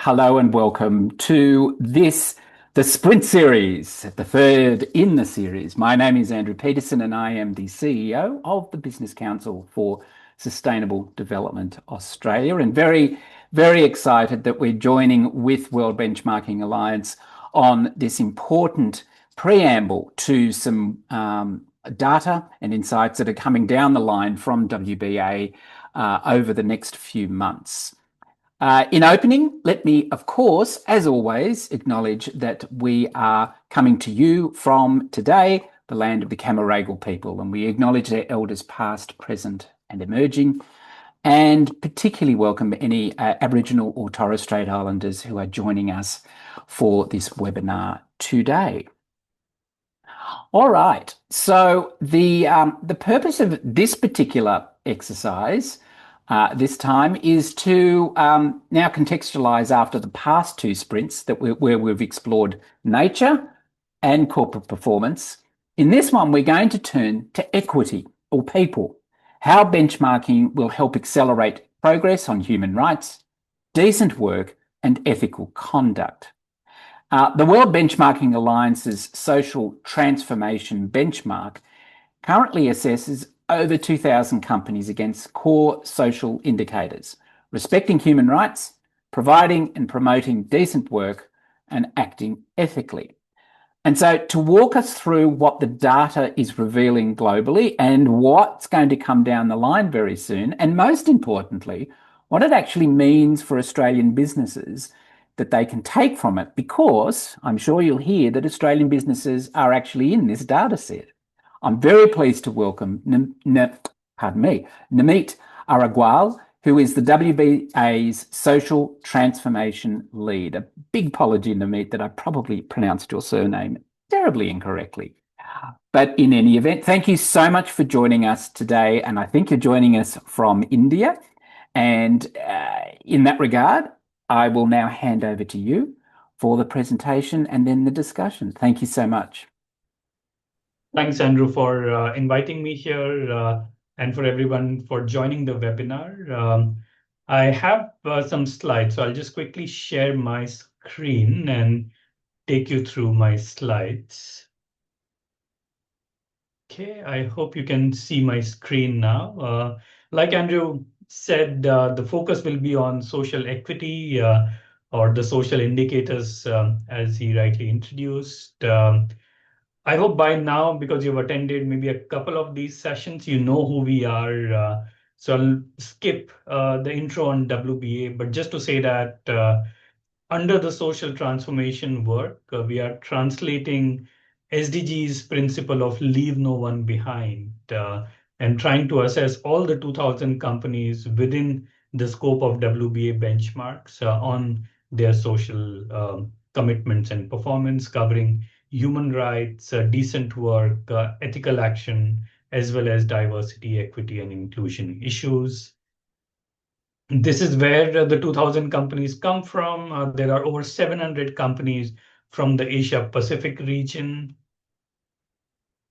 Hello and welcome to the Sprint series, the third in the series. My name is Andrew Petersen and I am the CEO of the Business Council for Sustainable Development Australia, and very, very excited that we're joining with World Benchmarking Alliance on this important preamble to some data and insights that are coming down the line from WBA over the next few months. In opening, let me, of course, as always, acknowledge that we are coming to you from today, the land of the Camaragal people, and we acknowledge their elders past, present and emerging, and particularly welcome any Aboriginal or Torres Strait Islanders who are joining us for this webinar today. All right, so the purpose of this particular exercise this time is to now contextualize after the past two sprints where we've explored nature and corporate performance. In this one, we're going to turn to equity or people, how benchmarking will help accelerate progress on human rights, decent work, and ethical conduct. The World Benchmarking Alliance's Social Transformation Benchmark currently assesses over 2,000 companies against core social indicators, respecting human rights, providing and promoting decent work, and acting ethically. And so to walk us through what the data is revealing globally and what's going to come down the line very soon, and most importantly, what it actually means for Australian businesses that they can take from it, because I'm sure you'll hear that Australian businesses are actually in this data set. I'm very pleased to welcome Namit Agarwal, who is the WBA's Social Transformation Lead. A big apology, Namit, that I probably pronounced your surname terribly incorrectly. But in any event, thank you so much for joining us today. And I think you're joining us from India. And in that regard, I will now hand over to you for the presentation and then the discussion. Thank you so much. Thanks, Andrew, for inviting me here and for everyone for joining the webinar. I have some slides, so I'll just quickly share my screen and take you through my slides. Okay, I hope you can see my screen now. Like Andrew said, the focus will be on social equity or the social indicators, as he rightly introduced. I hope by now, because you've attended maybe a couple of these sessions, you know who we are. So I'll skip the intro on WBA, but just to say that under the social transformation work, we are translating SDG's principle of leave no one behind and trying to assess all the 2,000 companies within the scope of WBA benchmarks on their social commitments and performance, covering human rights, decent work, ethical action, as well as diversity, equity, and inclusion issues. This is where the 2,000 companies come from. There are over 700 companies from the Asia Pacific region.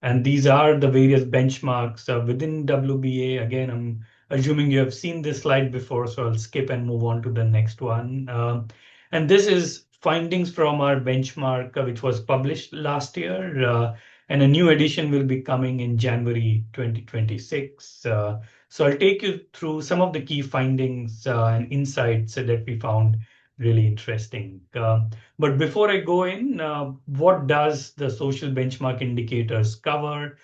And these are the various benchmarks within WBA. Again, I'm assuming you have seen this slide before, so I'll skip and move on to the next one. And this is findings from our benchmark, which was published last year. And a new edition will be coming in January 2026. So I'll take you through some of the key findings and insights that we found really interesting. But before I go in, what does the social benchmark indicators cover?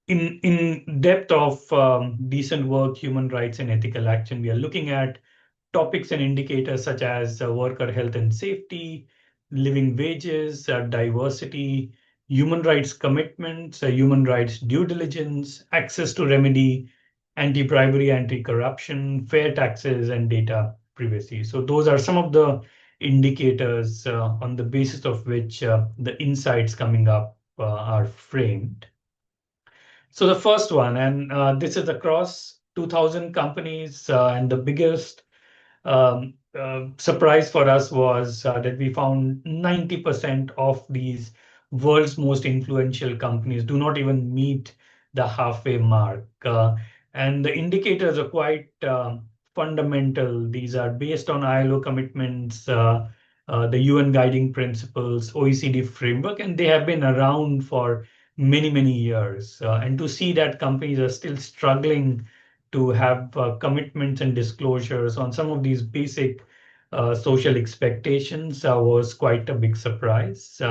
In depth of decent work, human rights, and ethical action, we are looking at topics and indicators such as worker health and safety, living wages, diversity, human rights commitments, human rights due diligence, access to remedy, anti-bribery, anti-corruption, fair taxes, and data privacy. So those are some of the indicators on the basis of which the insights coming up are framed. So the first one, and this is across 2,000 companies, and the biggest surprise for us was that we found 90% of these world's most influential companies do not even meet the halfway mark. And the indicators are quite fundamental. These are based on ILO commitments, the UN guiding principles, OECD framework, and they have been around for many, many years. And to see that companies are still struggling to have commitments and disclosures on some of these basic social expectations was quite a big surprise.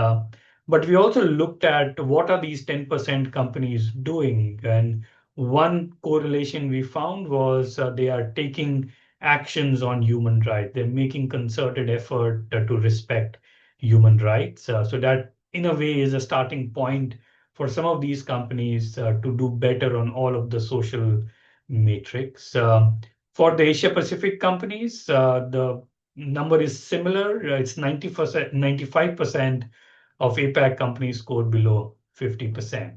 But we also looked at what are these 10% companies doing, and one correlation we found was they are taking actions on human rights. They're making concerted effort to respect human rights. So that, in a way, is a starting point for some of these companies to do better on all of the social matrix. For the Asia Pacific companies, the number is similar. It's 90%, 95% of APAC companies scored below 50%.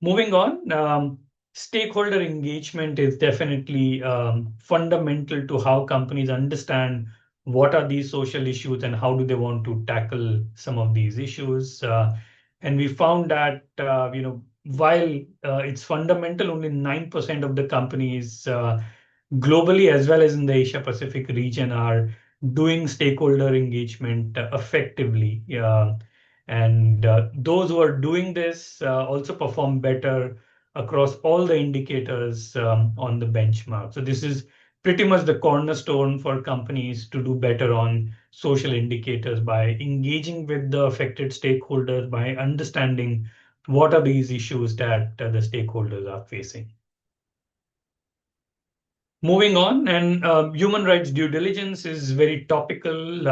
Moving on, stakeholder engagement is definitely fundamental to how companies understand what are these social issues and how do they want to tackle some of these issues. And we found that while it's fundamental, only 9% of the companies globally as well as in the Asia Pacific region are doing stakeholder engagement effectively. And those who are doing this also perform better across all the indicators on the benchmark. So this is pretty much the cornerstone for companies to do better on social indicators by engaging with the affected stakeholders, by understanding what are these issues that the stakeholders are facing. Moving on, and human rights due diligence is very topical.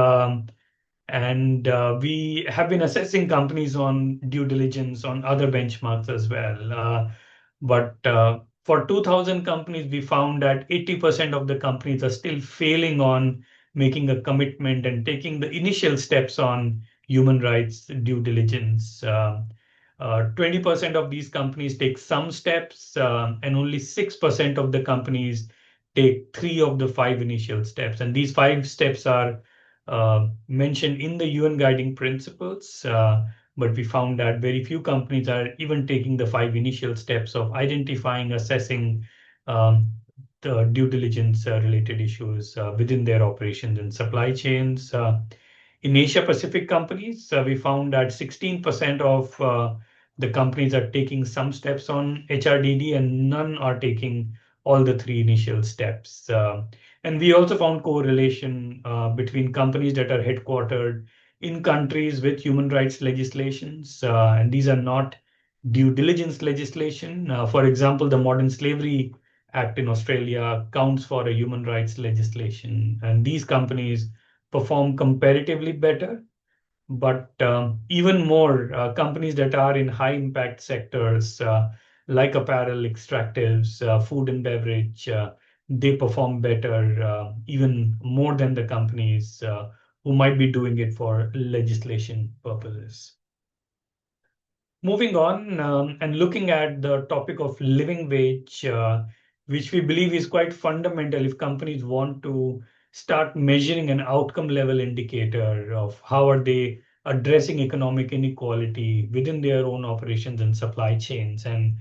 And we have been assessing companies on due diligence on other benchmarks as well. But for 2,000 companies, we found that 80% of the companies are still failing on making a commitment and taking the initial steps on human rights due diligence. 20% of these companies take some steps, and only 6% of the companies take three of the five initial steps. And these five steps are mentioned in the UN guiding principles, but we found that very few companies are even taking the five initial steps of identifying, assessing the due diligence related issues within their operations and supply chains. In Asia Pacific companies, we found that 16% of the companies are taking some steps on HRDD and none are taking all the three initial steps. And we also found correlation between companies that are headquartered in countries with human rights legislations, and these are not due diligence legislation. For example, the Modern Slavery Act in Australia counts for a human rights legislation, and these companies perform comparatively better. But even more, companies that are in high impact sectors like apparel, extractives, food and beverage, they perform better, even more than the companies who might be doing it for legislation purposes. Moving on and looking at the topic of living wage, which we believe is quite fundamental if companies want to start measuring an outcome level indicator of how are they addressing economic inequality within their own operations and supply chains. And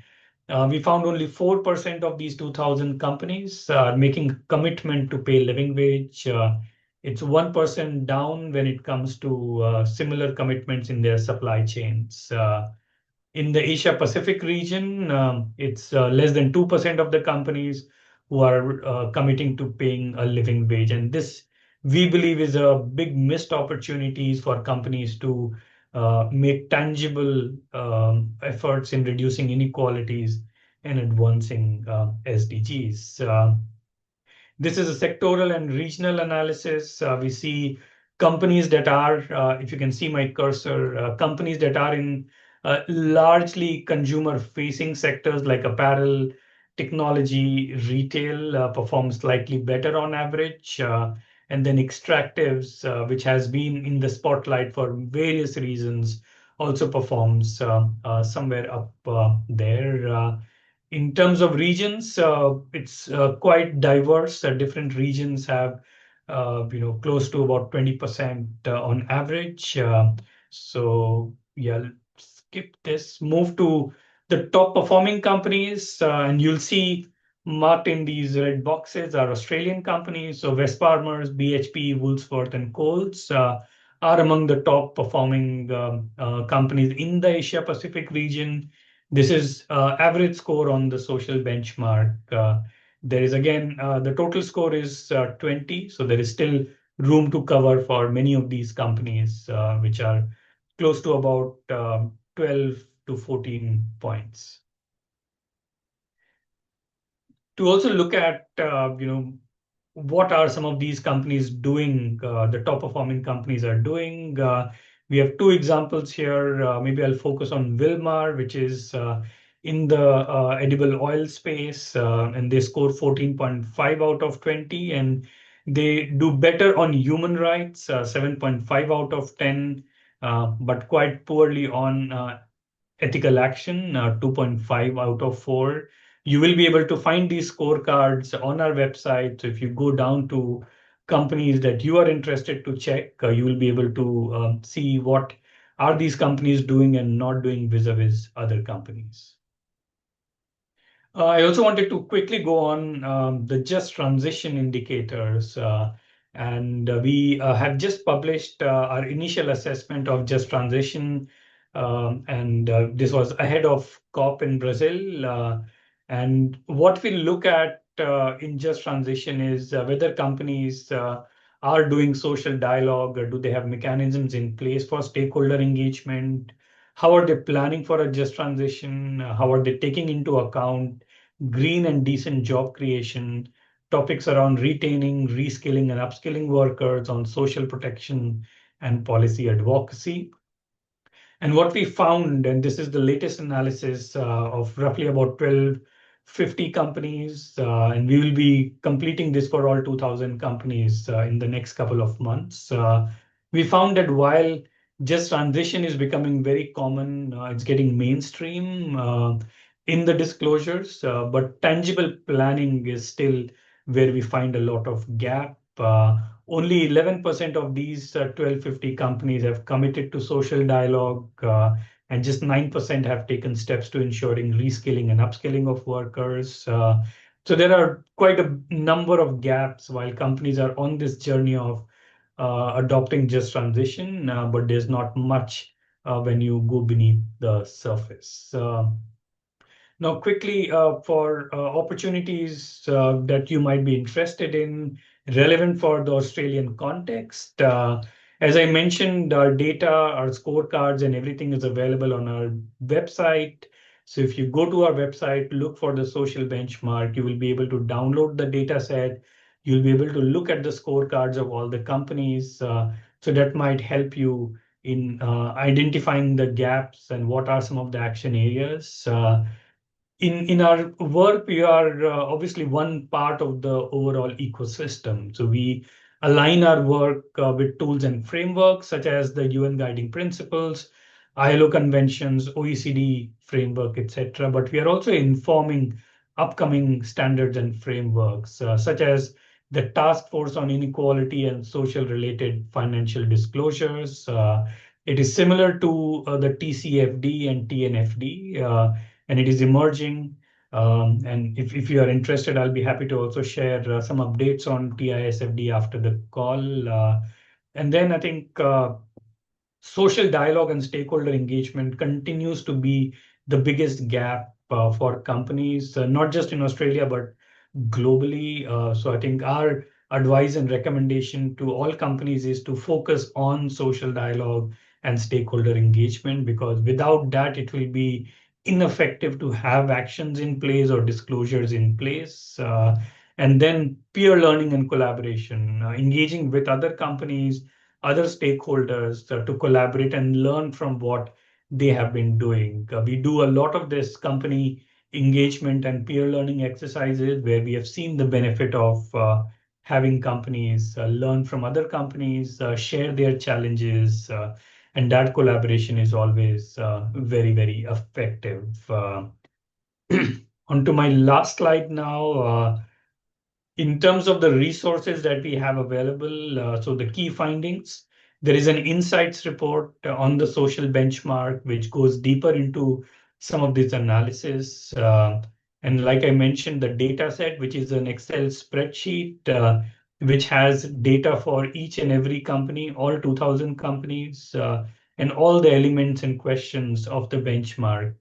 we found only 4% of these 2,000 companies are making a commitment to pay living wage. It's 1% down when it comes to similar commitments in their supply chains. In the Asia Pacific region, it's less than 2% of the companies who are committing to paying a living wage. And this, we believe, is a big missed opportunities for companies to make tangible efforts in reducing inequalities and advancing SDGs. This is a sectoral and regional analysis. We see companies that are, if you can see my cursor, companies that are in largely consumer-facing sectors like apparel, technology, retail perform slightly better on average. And then extractives, which has been in the spotlight for various reasons, also performs somewhere up there. In terms of regions, it's quite diverse. Different regions have, close to about 20% on average. So yeah, skip this. Move to the top performing companies, and you'll see marked in these red boxes are Australian companies. So Wesfarmers, BHP, Woolworths, and Coles are among the top performing companies in the Asia Pacific region. This is average score on the social benchmark. There is again, the total score is 20, so there is still room to cover for many of these companies, which are close to about 12 to 14 points. To also look at, what are some of these companies doing, the top performing companies are doing. We have two examples here. Maybe I'll focus on Wilmar, which is in the edible oil space, and they score 14.5 out of 20, and they do better on human rights, 7.5 out of 10, but quite poorly on ethical action, 2.5 out of 4. You will be able to find these scorecards on our website. So if you go down to companies that you are interested to check, you will be able to see what are these companies doing and not doing vis-a-vis other companies. I also wanted to quickly go on the just transition indicators. And we have just published our initial assessment of just transition. And this was ahead of COP in Brazil. And what we look at in just transition is whether companies are doing social dialogue, or do they have mechanisms in place for stakeholder engagement? How are they planning for a just transition? How are they taking into account green and decent job creation, topics around retaining, reskilling, and upskilling workers, on social protection and policy advocacy? And what we found, and this is the latest analysis of roughly about 1250 companies, and we will be completing this for all 2000 companies in the next couple of months. We found that while just transition is becoming very common, it's getting mainstream in the disclosures, but tangible planning is still where we find a lot of gap. Only 11% of these 1250 companies have committed to social dialogue, and just 9% have taken steps to ensuring reskilling and upskilling of workers. So there are quite a number of gaps while companies are on this journey of adopting just transition, but there's not much when you go beneath the surface. Now, quickly, for opportunities that you might be interested in, relevant for the Australian context. As I mentioned, our data, our scorecards, and everything is available on our website. So if you go to our website, look for the social benchmark, you will be able to download the data set. You'll be able to look at the scorecards of all the companies. So that might help you in identifying the gaps and what are some of the action areas. In our work, we are obviously one part of the overall ecosystem. So we align our work with tools and frameworks such as the UN Guiding Principles, ILO conventions, OECD framework, etc. But we are also informing upcoming standards and frameworks, such as the Task Force on Inequality and Social Related Financial Disclosures. It is similar to the TCFD and TNFD, and it is emerging. And if you are interested, I'll be happy to also share some updates on TISFD after the call. And then I think social dialogue and stakeholder engagement continues to be the biggest gap for companies, not just in Australia, but globally. So I think our advice and recommendation to all companies is to focus on social dialogue and stakeholder engagement, because without that, it will be ineffective to have actions in place or disclosures in place. And then peer learning and collaboration, engaging with other companies, other stakeholders to collaborate and learn from what they have been doing. We do a lot of this company engagement and peer learning exercises where we have seen the benefit of having companies learn from other companies, share their challenges, and that collaboration is always very, very effective. Onto my last slide now. In terms of the resources that we have available, so the key findings, there is an insights report on the social benchmark, which goes deeper into some of this analysis. And like I mentioned, the data set, which is an Excel spreadsheet, which has data for each and every company, all 2000 companies, and all the elements and questions of the benchmark.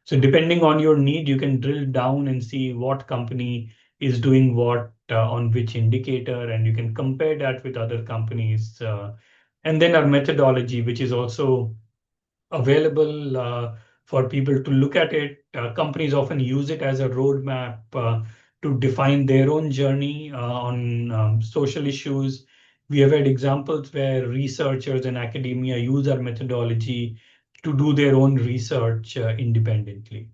So depending on your need, you can drill down and see what company is doing what on which indicator, and you can compare that with other companies. And then our methodology, which is also available for people to look at it. Companies often use it as a roadmap to define their own journey on social issues. We have had examples where researchers and academia use our methodology to do their own research independently.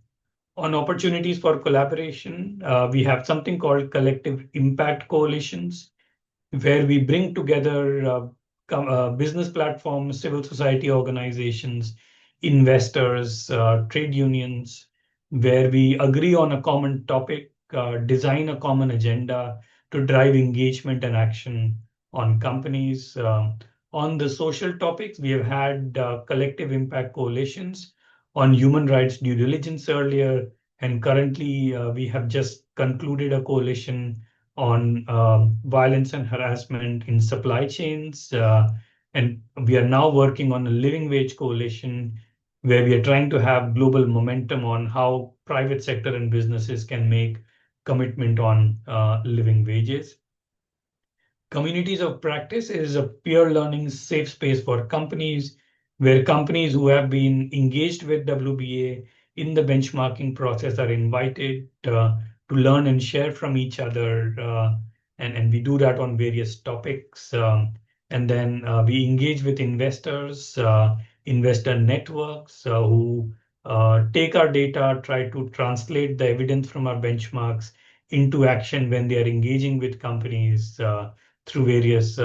On opportunities for collaboration, we have something called collective impact coalitions, where we bring together business platforms, civil society organizations, investors, trade unions, where we agree on a common topic, design a common agenda to drive engagement and action on companies. On the social topics, we have had collective impact coalitions on human rights due diligence earlier, and currently we have just concluded a coalition on violence and harassment in supply chains. And we are now working on a living wage coalition where we are trying to have global momentum on how private sector and businesses can make commitment on living wages. Communities of practice is a peer learning safe space for companies where companies who have been engaged with WBA in the benchmarking process are invited to learn and share from each other. And we do that on various topics. And then we engage with investors, investor networks who take our data, try to translate the evidence from our benchmarks into action when they are engaging with companies through various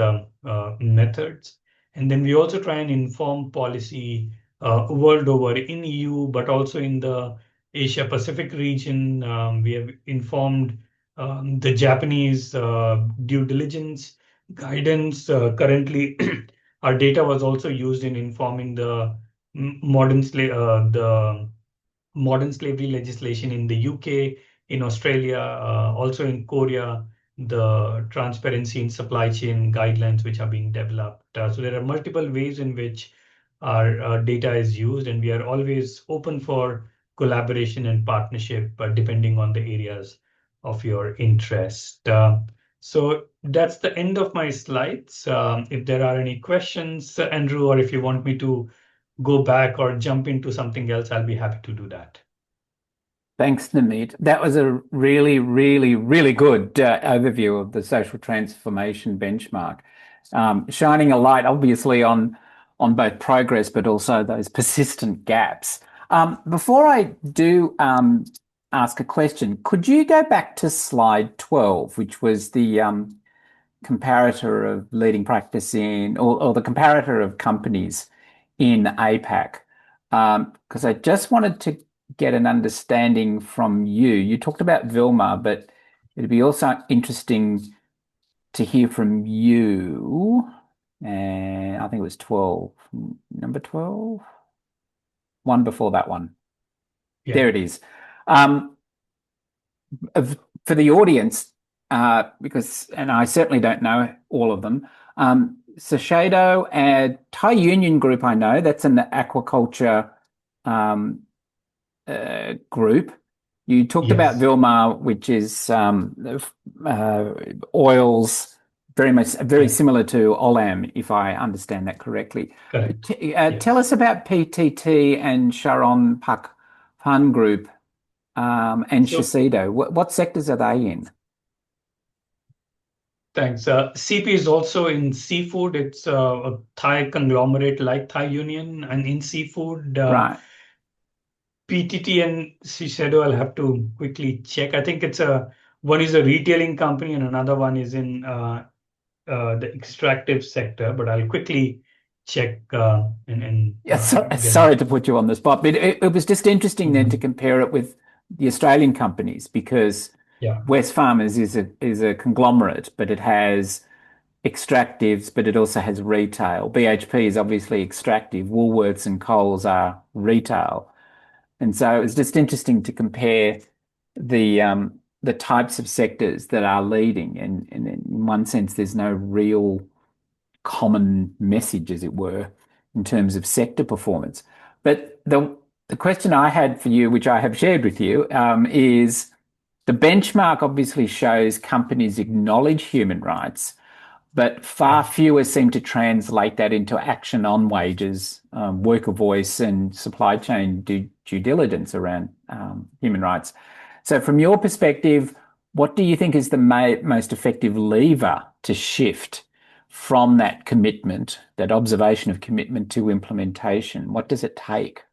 methods. And then we also try and inform policy world over in EU, but also in the Asia Pacific region. We have informed the Japanese due diligence guidance. Currently, our data was also used in informing the modern slavery legislation in the UK, in Australia, also in Korea, the transparency in supply chain guidelines which are being developed. So there are multiple ways in which our data is used, and we are always open for collaboration and partnership, depending on the areas of your interest. So that's the end of my slides. If there are any questions, Andrew, or if you want me to go back or jump into something else, I'll be happy to do that. Thanks, Namit. That was a really, really, really good overview of the social transformation benchmark, shining a light, obviously, on both progress, but also those persistent gaps. Before I do ask a question, could you go back to slide 12, which was the comparator of leading practice in, or the comparator of companies in APAC? Because I just wanted to get an understanding from you. You talked about Vilma, but it'd be also interesting to hear from you. And I think it was 12, number 12, one before that one. Yeah. There it is. For the audience, because, and I certainly don't know all of them, Sashado and Thai Union Group, I know that's an aquaculture group. You talked about Yes. Vilma, which is oils, very similar to Olam, if I understand that correctly. Correct. Tell us about PTT and Sharon Pak Fun Group and So Shiseido. What sectors are they in? thanks. CP is also in seafood. It's a Thai conglomerate like Thai Union, and in seafood, Right. PTT and Shiseido, I'll have to quickly check. I think one is a retailing company and another one is in the extractive sector, but I'll quickly check Yeah, get sorry back. to put you on the spot, but it was just interesting then to Mhm. compare it with the Australian companies because Yeah, Wesfarmers is a conglomerate, but it has extractives, but it also has retail. BHP is obviously extractive. Woolworths and Coles are retail. And so it was just interesting to compare the types of sectors that are leading, and in one sense, there's no real common message, as it were, in terms of sector performance. But the question I had for you, which I have shared with you, is the benchmark obviously shows companies acknowledge human rights, but far Yeah. fewer seem to translate that into action on wages, worker voice, and supply chain due diligence around human rights. So, from your perspective, what do you think is the most effective lever to shift from that commitment, that observation of commitment to implementation? What does it take?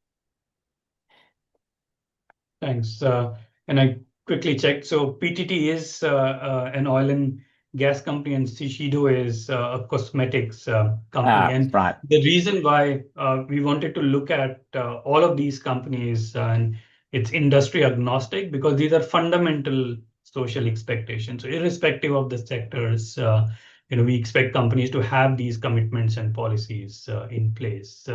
Thanks. And I quickly checked. So PTT is an oil and gas company, and Shiseido is a cosmetics company. Ah, And right. the reason why we wanted to look at all of these companies and it's industry agnostic because these are fundamental social expectations. So irrespective of the sectors, we expect companies to have these commitments and policies in place.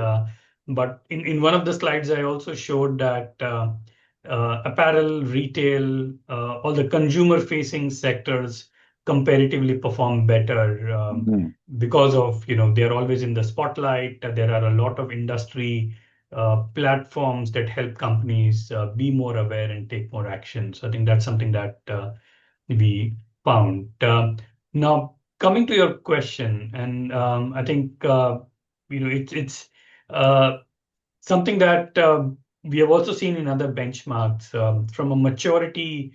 But in one of the slides, I also showed that. Apparel, retail, all the consumer-facing sectors comparatively perform better Mhm. because of, they're always in the spotlight. There are a lot of industry platforms that help companies be more aware and take more action. So I think that's something that we found. Now, coming to your question, and I think it's uh, something that we have also seen in other benchmarks from a maturity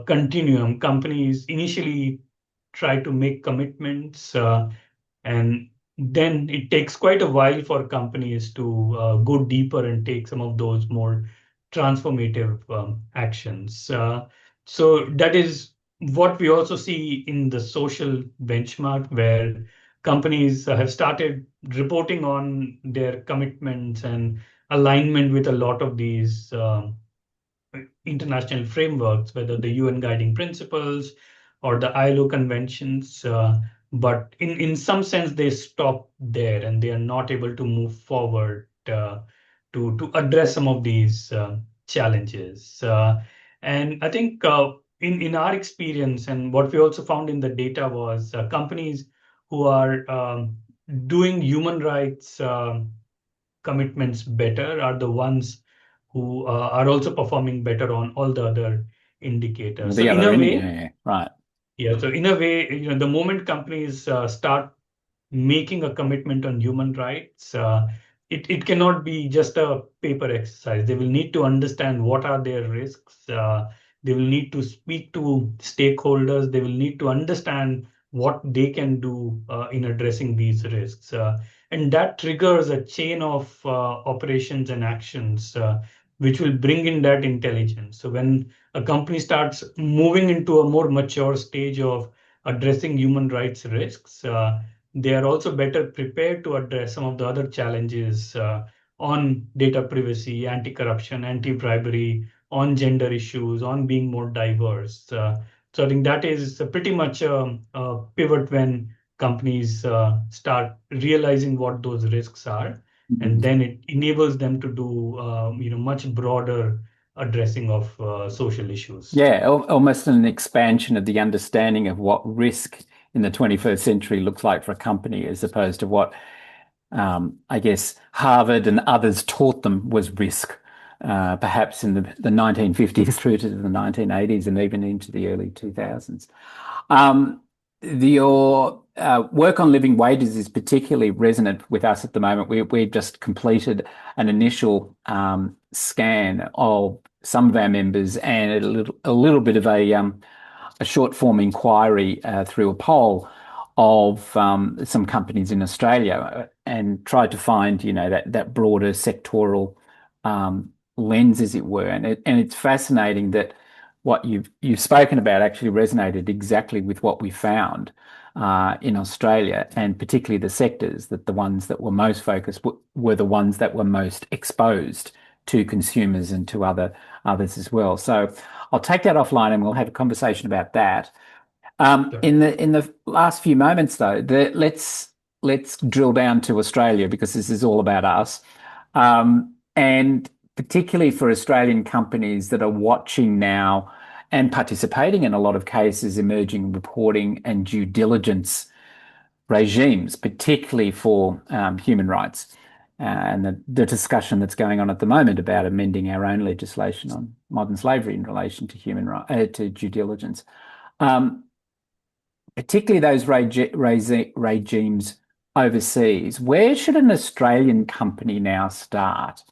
continuum. Companies initially try to make commitments, and then it takes quite a while for companies to go deeper and take some of those more transformative actions. So that is what we also see in the social benchmark, where companies have started reporting on their commitments and alignment with a lot of these international frameworks, whether the UN guiding principles or the ILO conventions. But in some sense, they stop there and they are not able to move forward to address some of these challenges. And I think in our experience, and what we also found in the data was companies who are doing human rights commitments better are the ones who are also performing better on all the other indicators. So The in other a end, way, yeah, right. yeah. So in a way, the moment companies start making a commitment on human rights, it cannot be just a paper exercise. They will need to understand what are their risks. They will need to speak to stakeholders. They will need to understand what they can do in addressing these risks. And that triggers a chain of operations and actions, which will bring in that intelligence. So when a company starts moving into a more mature stage of addressing human rights risks, they are also better prepared to address some of the other challenges on data privacy, anti-corruption, anti-bribery, on gender issues, on being more diverse. So I think that is pretty much a pivot when companies start realizing what those risks are, and Mhm. then it enables them to do much broader addressing of social issues. Yeah, almost an expansion of the understanding of what risk in the 21st century looks like for a company, as opposed to what I guess Harvard and others taught them was risk, perhaps in the 1950s through to the 1980s and even into the early 2000s. Um, your work on living wages is particularly resonant with us at the moment. We've just completed an initial scan of some of our members and a little bit of a short form inquiry through a poll of some companies in Australia and tried to find, that broader sectoral lens, as it were. And it's fascinating that what you've spoken about actually resonated exactly with what we found in Australia, and particularly the sectors that the ones that were most focused were the ones that were most exposed to consumers and to others as well. So I'll take that offline and we'll have a conversation about that. Sure. In the last few moments, though, let's drill down to Australia because this is all about us. And particularly for Australian companies that are watching now and participating in a lot of cases, emerging reporting and due diligence regimes, particularly for human rights. And the discussion that's going on at the moment about amending our own legislation on modern slavery in relation to human to due diligence. Um, Particularly those regimes overseas. Where should an Australian company now start?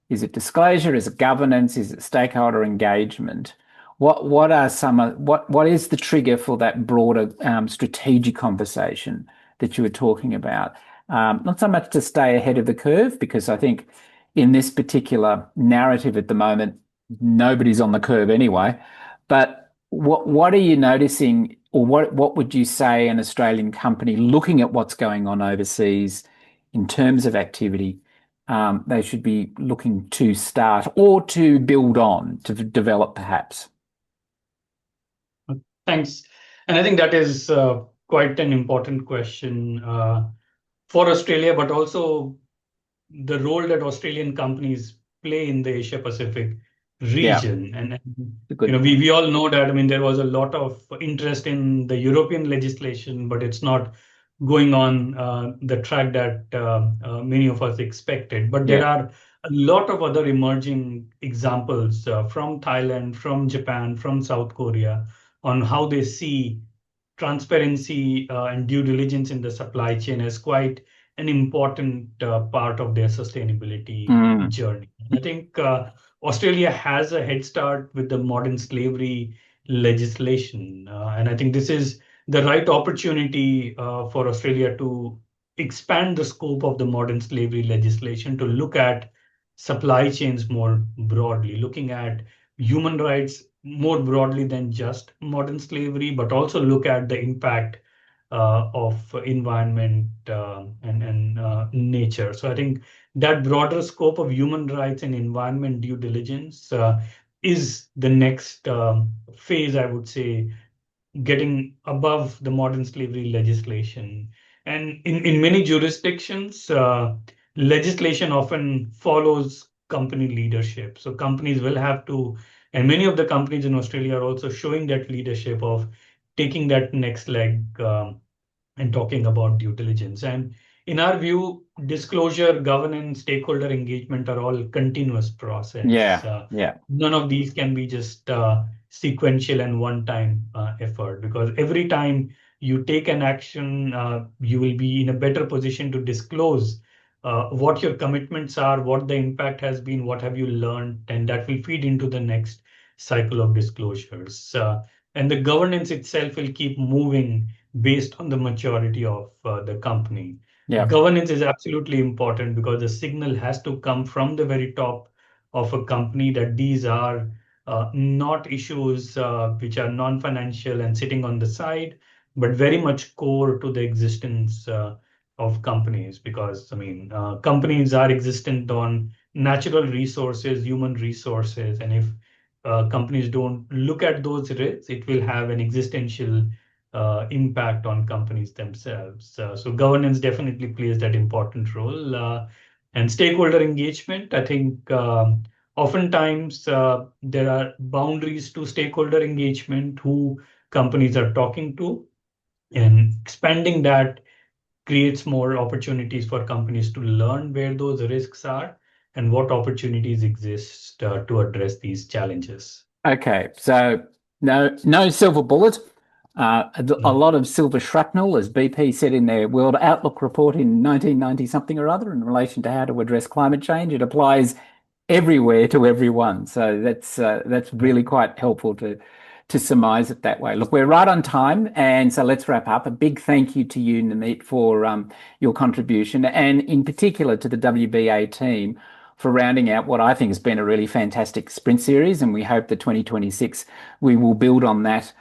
Is it disclosure? Is it governance? Is it stakeholder engagement? What are some what is the trigger for that broader strategic conversation that you were talking about? Not so much to stay ahead of the curve, because I think in this particular narrative at the moment, nobody's on the curve anyway. But what are you noticing, or what would you say an Australian company looking at what's going on overseas in terms of activity? They should be looking to start or to build on, to develop perhaps. Thanks. And I think that is quite an important question for Australia, but also the role that Australian companies play in the Asia Pacific Yeah, region. a good We point. all know that, I mean, there was a lot of interest in the European legislation, but it's not going on the track that many of us expected. But there Yeah. are a lot of other emerging examples from Thailand, from Japan, from South Korea on how they see transparency and due diligence in the supply chain as quite an important part of their sustainability Mm, journey. And I think Australia has a head start with the modern slavery legislation. And I think this is the right opportunity for Australia to expand the scope of the modern slavery legislation to look at supply chains more broadly, looking at human rights more broadly than just modern slavery, but also look at the impact of environment and nature. So I think that broader scope of human rights and environment due diligence is the next phase, I would say, getting above the modern slavery legislation. And in many jurisdictions, legislation often follows company leadership. So companies will have to, and many of the companies in Australia are also showing that leadership of taking that next leg and talking about due diligence. And in our view, disclosure, governance, stakeholder engagement are all continuous process. yeah, yeah, None of these can be just sequential and one-time effort, because every time you take an action, you will be in a better position to disclose what your commitments are, what the impact has been, what have you learned, and that will feed into the next cycle of disclosures. And the governance itself will keep moving based on the maturity of the company. yeah. Governance is absolutely important because the signal has to come from the very top of a company that these are not issues which are non-financial and sitting on the side, but very much core to the existence of companies. Because, I mean, companies are existent on natural resources, human resources, and if companies don't look at those risks, it will have an existential impact on companies themselves. So governance definitely plays that important role. And stakeholder engagement, I think oftentimes there are boundaries to stakeholder engagement, who companies are talking to, and expanding that creates more opportunities for companies to learn where those risks are and what opportunities exist to address these challenges. Okay, so no silver bullet. A Mm. lot of silver shrapnel, as BP said in their World Outlook report in 1990 something or other, in relation to how to address climate change. It applies everywhere to everyone. So that's Yeah. really quite helpful to surmise it that way. Look, we're right on time, and so let's wrap up. A big thank you to you, Namit, for your contribution, and in particular to the WBA team for rounding out what I think has been a really fantastic sprint series. And we hope that 2026 we will build on that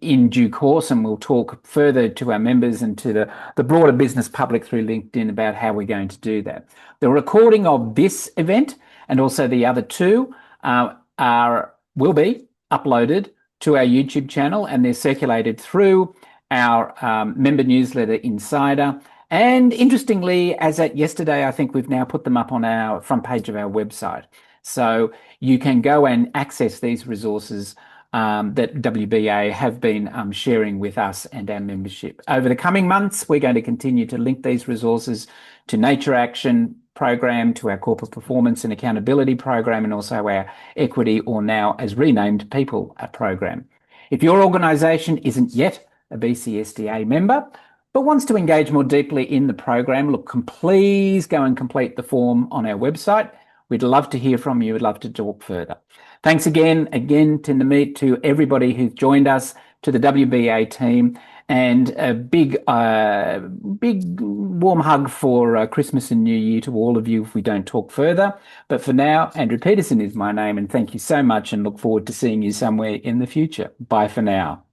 in due course, and we'll talk further to our members and to the broader business public through LinkedIn about how we're going to do that. The recording of this event and also the other two will be uploaded to our YouTube channel, and they're circulated through our member newsletter Insider And interestingly, as at yesterday, I think we've now put them up on our front page of our website. So you can go and access these resources that WBA have been sharing with us and our membership. Over the coming months, we're going to continue to link these resources to Nature Action program, to our corporate performance and accountability program, and also our equity, or now as renamed, people program. If your organisation isn't yet a BCSDA member, but wants to engage more deeply in the program, look, please go and complete the form on our website. We'd love to hear from you. We'd love to talk further. Thanks again to Namit, to everybody who's joined us, to the WBA team, and a big warm hug for Christmas and New Year to all of you if we don't talk further. But for now, Andrew Petersen is my name, and thank you so much, and look forward to seeing you somewhere in the future. Bye for now.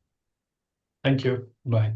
Thank you. Bye.